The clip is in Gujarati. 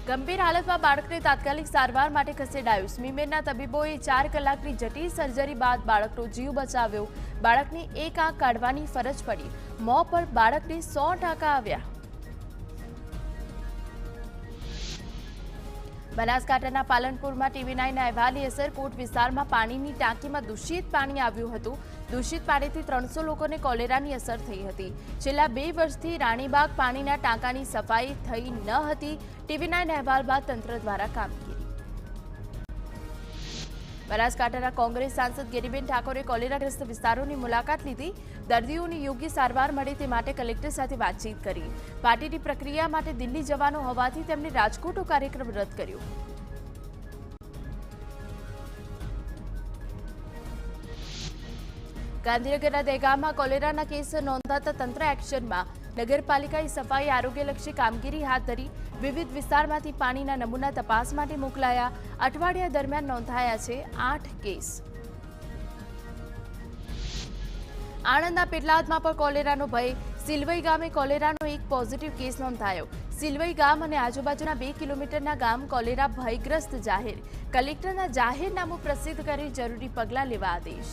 ગંભીર હાલતમાં બાળકને તાત્કાલિક સારવાર માટે ખસેડાયું। સ્મીમેરના તબીબોએ 4 કલાકની જટિલ સર્જરી બાદ બાળકનો જીવ બચાવ્યો। બાળકની એક આંખ કાઢવાની ફરજ પડી। મોં પર બાળકને 100% આવ્યા। બનાસકાંઠાના પાલનપુરમાં TV9 અહેવાલની અસર કોટ વિસ્તારમાં પાણીની ટાંકીમાં દૂષિત પાણી આવ્યું હતું। દૂષિત પાણીથી 300 લોકોને કોલેરાની અસર થઈ હતી। છેલ્લા 2 વર્ષથી રાણીબાગ પાણીના ટાંકાની સફાઈ થઈ ન હતી। TV9 અહેવાલ બાદ તંત્ર દ્વારા કામગીરી। બનાસકાંઠાના કોંગ્રેસ સાંસદ ગેરીબેન ઠાકોરે કોલેરાગ્રસ્ત વિસ્તારોની મુલાકાત લીધી। દર્દીઓને યોગ્ય સારવાર મળે તે માટે કલેક્ટર સાથે વાતચીત કરી। પાર્ટીની પ્રક્રિયા માટે દિલ્હી જવાનો હોવાથી તેમણે રાજકોટનો કાર્યક્રમ રદ કર્યો। ગાંધીનગરના દહેગામમાં કોલેરાના કેસ નોંધાતા તંત્ર એક્શનમાં। નગરપાલિકાએ સફાઈ આરોગ્યલક્ષી કામગીરી હાથ ધરી। વિવિધ વિસ્તારમાંથી પાણીના નમૂના તપાસ માટે મોકલાયા। અઠવાડિયા દરમિયાન નોંધાયા છે 8 કેસ। આણંદના પેટલાદમાં પણ કોલેરાનો ભય। સિલવઈ ગામે કોલેરાનો એક પોઝિટિવ કેસ નોંધાયો। સિલવઈ ગામ અને આજુબાજુના 2 કિલોમીટરના ગામ કોલેરા ભયગ્રસ્ત જાહેર। કલેક્ટરના જાહેરનામું પ્રસિદ્ધ કરી જરૂરી પગલાં લેવા આદેશ।